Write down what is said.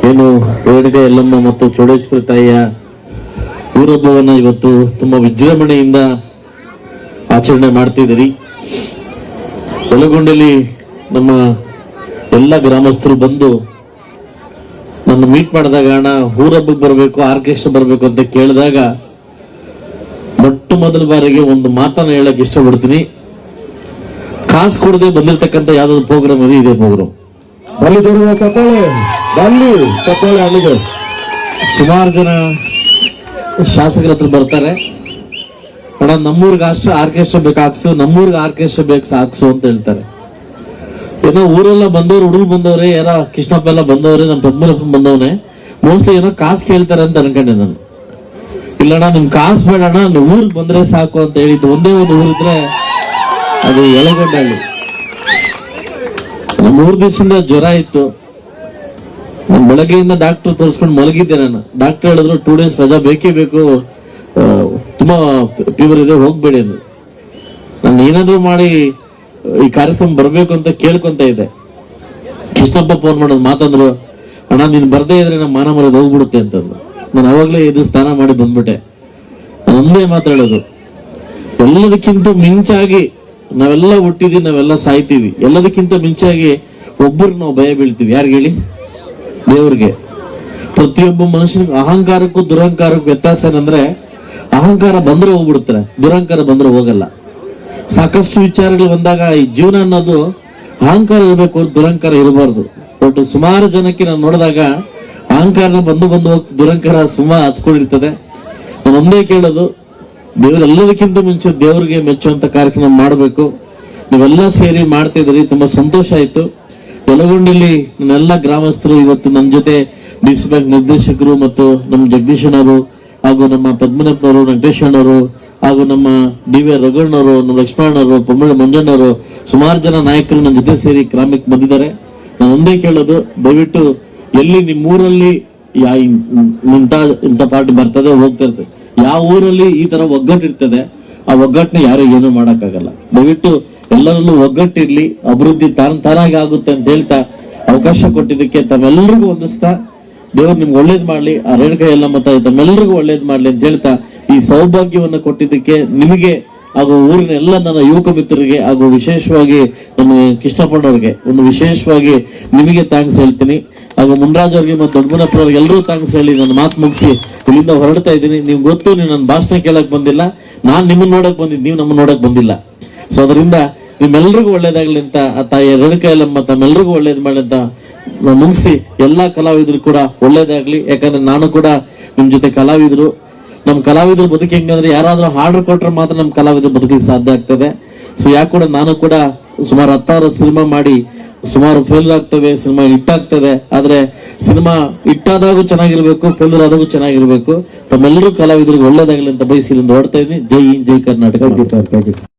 ಏನು ರೇಣುಕಾ ಯಲ್ಲಮ್ಮ ಮತ್ತು ಚೌಡೇಶ್ವರಿ ತಾಯಿಯ ಊರಹಬ್ಬವನ್ನ ಇವತ್ತು ತುಂಬಾ ವಿಜೃಂಭಣೆಯಿಂದ ಆಚರಣೆ ಮಾಡ್ತಿದ್ದೀರಿ. ಯಲಗೊಂಡಲ್ಲಿ ನಮ್ಮ ಎಲ್ಲ ಗ್ರಾಮಸ್ಥರು ಬಂದು ನನ್ನ ಮೀಟ್ ಮಾಡಿದಾಗ ಅಣ್ಣ ಊರಹಬ್ಬಕ್ಕೆ ಬರಬೇಕು, ಆರ್ಕೆಸ್ಟ್ರಾ ಬರಬೇಕು ಅಂತ ಕೇಳಿದಾಗ ಮೊಟ್ಟ ಮೊದಲ ಬಾರಿಗೆ ಒಂದು ಮಾತನ್ನ ಹೇಳಕ್ ಇಷ್ಟಪಡ್ತೀನಿ. ಕಾಸು ಕೊಡದೆ ಬಂದಿರತಕ್ಕಂತ ಯಾವ್ದಾದ್ರು ಪ್ರೋಗ್ರಾಮ್ ಇದೆ, ಇದೇ ಪ್ರೋಗ್ರಾಮ್. ಅಲ್ಲಿಗೆ ಸುಮಾರು ಜನ ಶಾಸಕರ ಹತ್ರ ಬರ್ತಾರೆ, ಅಣ್ಣ ನಮ್ಮೂರ್ಗೆ ಆರ್ಕೆಸ್ಟ್ರಾ ಬೇಕು ಹಾಕ್ಸು, ನಮ್ಮೂರ್ಗೆ ಆರ್ಕೆಸ್ಟ್ರಾ ಬೇಕು ಹಾಕ್ಸು ಅಂತ ಹೇಳ್ತಾರೆ. ಏನೋ ಊರೆಲ್ಲ ಬಂದವ್ರು, ಹುಡುಗರು ಬಂದವ್ರೆ, ಯಾರೋ ಕೃಷ್ಣಪ್ಪ ಎಲ್ಲ ಬಂದವ್ರೆ, ನಮ್ಮ ಪದ್ಮನಾಭ ಬಂದವನೆ, ಮೋಸ್ಟ್ಲಿ ಏನೋ ಕಾಸು ಕೇಳ್ತಾರೆ ಅಂತ ಅನ್ಕೊಂಡೆ ನಾನು. ಇಲ್ಲಣ್ಣ ನಿಮ್ ಕಾಸು ಬೇಡಣ್ಣ, ನೀವು ಊರಿಗೆ ಬಂದ್ರೆ ಸಾಕು ಅಂತ ಹೇಳಿದ್ದು. ಒಂದೇ ಒಂದು ಊರಿದ್ರೆ ಅದು ಯಲಗೊಂಡಲ್ಲಿ. ನಮ್ಮ 3 ದಿವಸದಿಂದ ಜ್ವರ ಇತ್ತು. ನಾನು ಬೆಳಗ್ಗೆಯಿಂದ ಡಾಕ್ಟರ್ ತೋರಿಸ್ಕೊಂಡು ಮಲಗಿದ್ದೆ. ನಾನು ಡಾಕ್ಟರ್ ಹೇಳಿದ್ರು 2 ಡೇಸ್ ರಜಾ ಬೇಕೇ ಬೇಕು, ತುಂಬಾ ಫೀವರ್ ಇದೆ, ಹೋಗ್ಬೇಡಿ ಅಂದ್ರು. ನಾನು ಏನಾದ್ರು ಮಾಡಿ ಈ ಕಾರ್ಯಕ್ರಮ ಬರ್ಬೇಕು ಅಂತ ಕೇಳ್ಕೊಂತ ಇದ್ದೆ. ಕೃಷ್ಣಪ್ಪ ಫೋನ್ ಮಾಡೋದು ಮಾತಂದ್ರು, ಅಣ್ಣ ನೀನ್ ಬರ್ದೇ ಇದ್ರೆ ನಮ್ಮ ಮಾನ ಮರ್ಯಾದೆ ಹೋಗ್ಬಿಡುತ್ತೆ ಅಂತಂದ್ರು. ನಾನು ಅವಾಗ್ಲೇ ಎದ್ದು ಸ್ನಾನ ಮಾಡಿ ಬಂದ್ಬಿಟ್ಟೆ. ನಾನು ಒಂದೇ ಮಾತಾಡೋದು, ಎಲ್ಲದಕ್ಕಿಂತ ಮಿಂಚಾಗಿ ನಾವೆಲ್ಲ ಹುಟ್ಟಿದೀವಿ, ನಾವೆಲ್ಲ ಸಾಯ್ತೀವಿ. ಎಲ್ಲದಕ್ಕಿಂತ ಮಿಂಚಾಗಿ ಒಬ್ಬರಿಗೆ ನಾವು ಭಯ ಬೀಳ್ತೀವಿ. ಯಾರಿಗೆ ಹೇಳಿ? ದೇವ್ರಿಗೆ. ಪ್ರತಿಯೊಬ್ಬ ಮನುಷ್ಯನಿಗೆ ಅಹಂಕಾರಕ್ಕೂ ದುರಹಂಕಾರಕ್ಕೂ ವ್ಯತ್ಯಾಸ ಏನಂದ್ರೆ, ಅಹಂಕಾರ ಬಂದ್ರೆ ಹೋಗ್ಬಿಡ್ತಾರೆ, ದುರಹಂಕಾರ ಬಂದ್ರೆ ಹೋಗಲ್ಲ. ಸಾಕಷ್ಟು ವಿಚಾರಗಳು ಬಂದಾಗ ಈ ಜೀವನ ಅನ್ನೋದು ಅಹಂಕಾರ ಇರಬೇಕು, ದುರಹಂಕಾರ ಇರಬಾರ್ದು. ಬಟ್ ಸುಮಾರು ಜನಕ್ಕೆ ನಾನು ನೋಡಿದಾಗ ಅಹಂಕಾರ ಬಂದು ಹೋಗ್ತದೆ, ದುರಹಂಕಾರ ಸುಮಾರು ಹತ್ಕೊಂಡಿರ್ತದೆ. ನಾನು ಒಂದೇ ಕೇಳೋದು, ದೇವರೆಲ್ಲದಕ್ಕಿಂತ ಮುಂಚೆ ದೇವರಿಗೆ ಮೆಚ್ಚುವಂತ ಕಾರ್ಯಕ್ರಮ ಮಾಡಬೇಕು. ನೀವೆಲ್ಲ ಸೇರಿ ಮಾಡ್ತಾ ಇದ್ರಿ, ತುಂಬಾ ಸಂತೋಷ ಆಯ್ತು. ಯಲಗೊಂಡಲ್ಲಿ ನನ್ನೆಲ್ಲ ಗ್ರಾಮಸ್ಥರು ಇವತ್ತು ನನ್ನ ಜೊತೆ ಡಿಸಿ ಬ್ಯಾಂಕ್ ನಿರ್ದೇಶಕರು ಮತ್ತು ನಮ್ಮ ಜಗದೀಶನವರು ಹಾಗೂ ನಮ್ಮ ಪದ್ಮನಾಭನವರು, ವೆಂಕಟೇಶಣ್ಣವರು ಹಾಗೂ ನಮ್ಮ ಡಿ.ವಿ. ರಘುಣ್ಣವರು, ನಮ್ಮ ಲಕ್ಷ್ಮಣವರು, ಪೊಮ್ಮಳ ಮಂಜಣ್ಣವರು, ಸುಮಾರು ಜನ ನಾಯಕರು ನನ್ನ ಜೊತೆ ಸೇರಿ ಗ್ರಾಮಕ್ಕೆ ಬಂದಿದ್ದಾರೆ. ನಾನು ಒಂದೇ ಕೇಳೋದು, ದಯವಿಟ್ಟು ಎಲ್ಲಿ ನಿಮ್ಮೂರಲ್ಲಿ ಇಂಥ ಪಾರ್ಟಿ ಬರ್ತದೆ ಹೋಗ್ತಾ ಇರ್ತದೆ, ಯಾವ ಊರಲ್ಲಿ ಈ ತರ ಒಗ್ಗಟ್ಟಿರ್ತದೆ, ಆ ಒಗ್ಗಟ್ಟನ್ನ ಯಾರು ಏನು ಮಾಡಕ್ಕಾಗಲ್ಲ. ದಯವಿಟ್ಟು ಎಲ್ಲರಲ್ಲೂ ಒಗ್ಗಟ್ಟಿರ್ಲಿ, ಅಭಿವೃದ್ಧಿ ತಾನಾಗಿ ಆಗುತ್ತೆ ಅಂತ ಹೇಳ್ತಾ ಅವಕಾಶ ಕೊಟ್ಟಿದ್ದಕ್ಕೆ ತಮ್ಮೆಲ್ಲರಿಗೂ ವಂದಿಸ್ತಾ, ದೇವ್ರು ನಿಮ್ಗೆ ಒಳ್ಳೇದ್ ಮಾಡ್ಲಿ, ಆ ರೇಣುಕಾ ಯಲ್ಲಮ್ಮ ತಾಯಿ ತಮ್ಮೆಲ್ಲರಿಗೂ ಒಳ್ಳೇದ್ ಮಾಡ್ಲಿ ಅಂತ ಹೇಳ್ತಾ, ಈ ಸೌಭಾಗ್ಯವನ್ನ ಕೊಟ್ಟಿದ್ದಕ್ಕೆ ನಿಮಗೆ ಹಾಗೂ ಊರಿನ ಎಲ್ಲ ನನ್ನ ಯುವಕ ಮಿತ್ರರಿಗೆ ಹಾಗೂ ವಿಶೇಷವಾಗಿ ನಮ್ಮ ಕೃಷ್ಣಪ್ಪನವ್ರಿಗೆ ಒಂದು ವಿಶೇಷವಾಗಿ ನಿಮಗೆ ಥ್ಯಾಂಕ್ಸ್ ಹೇಳ್ತೀನಿ. ಹಾಗೂ ಮುನ್ರಾಜ್ ಅವ್ರಿಗೆ ಮತ್ತು ದೊಡ್ಡಮನಪ್ಪನವ್ರಿಗೆ ಎಲ್ಲರೂ ಥ್ಯಾಂಕ್ಸ್ ಹೇಳಿ ನನ್ನ ಮಾತು ಮುಗಿಸಿ ಇಲ್ಲಿಂದ ಹೊರಡ್ತಾ ಇದ್ದೀನಿ. ನೀವು ಗೊತ್ತು, ನೀವು ನನ್ನ ಭಾಷಣ ಕೇಳಕ್ ಬಂದಿಲ್ಲ, ನಾನ್ ನಿಮ್ಮನ್ನ ನೋಡಕ್ ಬಂದಿದ್ದು, ನೀವು ನಮ್ಮನ್ನ ನೋಡಕ್ ಬಂದಿಲ್ಲ. ಸೊ ಅದರಿಂದ ನಿಮ್ಮೆಲ್ರಿಗೂ ಒಳ್ಳೇದಾಗ್ಲಿ ಅಂತ ಆ ತಾಯಿ ರೇಣುಕಾ ಯಲ್ಲಮ್ಮ ತಮ್ಮೆಲ್ರಿಗೂ ಒಳ್ಳೇದ್ ಮಾಡಿ ಅಂತ ಮುಗಿಸಿ, ಎಲ್ಲಾ ಕಲಾವಿದ್ರು ಕೂಡ ಒಳ್ಳೇದಾಗ್ಲಿ. ಯಾಕಂದ್ರೆ ನಾನು ಕೂಡ ನಿಮ್ ಜೊತೆ ಕಲಾವಿದ್ರು. ನಮ್ ಕಲಾವಿದ್ರು ಬದುಕಿ ಹೆಂಗಂದ್ರೆ, ಯಾರಾದ್ರೂ ಆರ್ಡರ್ ಕೊಟ್ರೆ ಮಾತ್ರ ನಮ್ ಕಲಾವಿದ್ರು ಬದುಕಿಗೆ ಸಾಧ್ಯ ಆಗ್ತದೆ. ಸೊ ಯಾಕೆ ಕೂಡ ನಾನು ಕೂಡ ಸುಮಾರು 16 ಸಿನಿಮಾ ಮಾಡಿ ಸುಮಾರು ಫೇಲ್ ಆಗ್ತವೆ, ಸಿನಿಮಾ ಹಿಟ್ ಆಗ್ತದೆ. ಆದ್ರೆ ಸಿನಿಮಾ ಹಿಟ್ಟಾದಾಗೂ ಚೆನ್ನಾಗಿರ್ಬೇಕು, ಫೇಲ್ಯೂರ್ ಆದಾಗೂ ಚೆನ್ನಾಗಿರ್ಬೇಕು. ತಮ್ಮೆಲ್ಲರೂ ಕಲಾವಿದರಿಗೆ ಒಳ್ಳೇದಾಗಲಿ ಅಂತ ಬಯಸಿ ಇಲ್ಲಿಂದ ಹೊರಡ್ತಾ ಇದ್ದೀನಿ. ಜೈ ಹಿಂದ್, ಜೈ ಕರ್ನಾಟಕ.